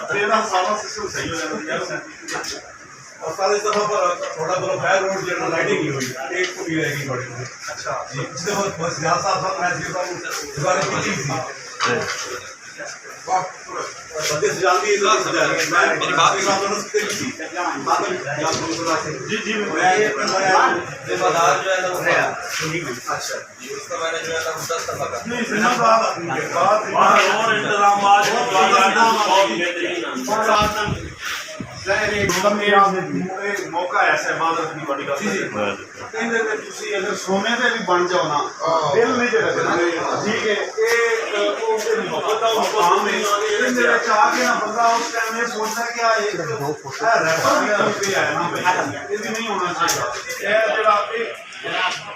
तेरा सारा सिस्टम सही हो जाता है और सारे दफा पर थोड़ा बहुत फायर रोड जो लाइटिंग की हुई एक को भी रहेगी थोड़ी अच्छा जी इससे बस यहाँ साहब मैं जीता हूँ इस बारे में चीज़ थी सत्य से जानती है मैं मेरी बात की बात होना सकते थी जी जी मैं बाजार जो है ना अच्छा उसका मैंने जो है ना 10 दफा का नहीं सिन्हा साहब बात और इंतजाम मौका ऐसा है मादर की बॉडी का कहते हैं ਤੁਸੀਂ अगर सोने पे भी बन जाओ ना दिल नहीं रखना ठीक है मोहब्बत का मकाम है ਇਹਦੇ ਵਿੱਚ ਆ ਕੇ ਨਾ ਬੰਦਾ ਉਸ ਟਾਈਮ ਇਹ ਸੋਚਦਾ ਕਿ ਆ ਇੱਕ ਰੈਪਰ ਵੀ ਕੋਈ ਆਇਆ ਨਾ ਇਹ ਵੀ ਨਹੀਂ ਹੋਣਾ ਚਾਹੀਦਾ ਇਹ ਜਿਹੜਾ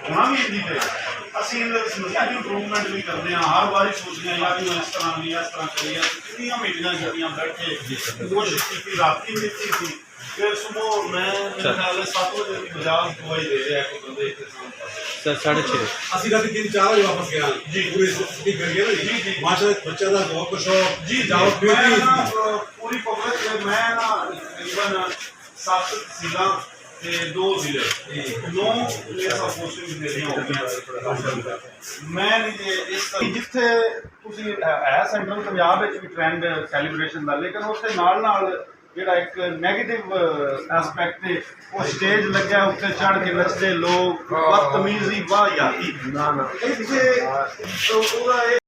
ਹੋਣਾ ਵੀ ਨਹੀਂ ਚਾਹੀਦਾ ਅਸੀਂ ਇਹਦੀ ਇੰਪਰੂਵਮੈਂਟ ਵੀ ਕਰਦੇ ਹਾਂ ਹਰ ਵਾਰੀ ਸੋਚਦੇ ਹਾਂ ਯਾਰ ਇਸ ਤਰ੍ਹਾਂ ਨਹੀਂ ਇਸ ਤਰ੍ਹਾਂ ਕਰੀਏ ਕਿੰਨੀਆਂ ਮੀਟਿੰਗਾਂ ਕੀਤੀਆਂ ਬੈਠੇ ਕੋਸ਼ਿਸ਼ ਕੀਤੀ ਰਾਤੀ ਵੀ ਕੀਤੀ ਸੀ फिर सुबह मैं मेरे ख्याल 7 बजे की बजाज दवाई दे रहे हैं बंदे के सर 6:30 ਅਸੀਂ ਰਾਤੀ 3-4 ਵਜੇ ਵਾਪਸ ਗਿਆ ਜੀ ਪੂਰੀ ਛੁੱਟੀ ਕਰ ਗਿਆ ਨਾ ਜੀ ਜੀ ਮਾਸ਼ਾਅੱਲਾ ਬੱਚਾ ਦਾ ਬਹੁਤ ਕੁਛ ਜੀ ਜਾਓ पूरी पब्लिक मैं ना तकरीबन 7 जिला ਤੇ 2 ਜ਼ਿਲ੍ਹੇ 9 ਪਲੇਸ ਆਫ ਪੋਸਟਿੰਗ ਮੇਰੀਆਂ ਹੋ ਗਈਆਂ ਮੈਂ ਨਹੀਂ ਜੇ ਇਸ ਤਰ੍ਹਾਂ ਜਿੱਥੇ ਤੁਸੀਂ ਹੈ ਸੈਂਟਰਲ ਪੰਜਾਬ ਵਿੱਚ ਵੀ ਟ੍ਰੈਂਡ ਸੈਲੀਬ੍ਰੇਸ਼ਨ ਦਾ ਲੇਕਿਨ ਉਸ ਦੇ ਨਾਲ ਜਿਹੜਾ ਇੱਕ ਨੈਗੇਟਿਵ ਐਸਪੈਕਟ ਹੈ ਉਹ ਸਟੇਜ ਲੱਗਿਆ ਉੱਤੇ ਚੜ੍ਹ ਕੇ ਨੱਚਦੇ ਲੋਕ ਬਦਤਮੀਜ਼ੀ ਵਾਹ ਯਾਰੀ ਨਾ ਇੱਥੇ ਉਹਦਾ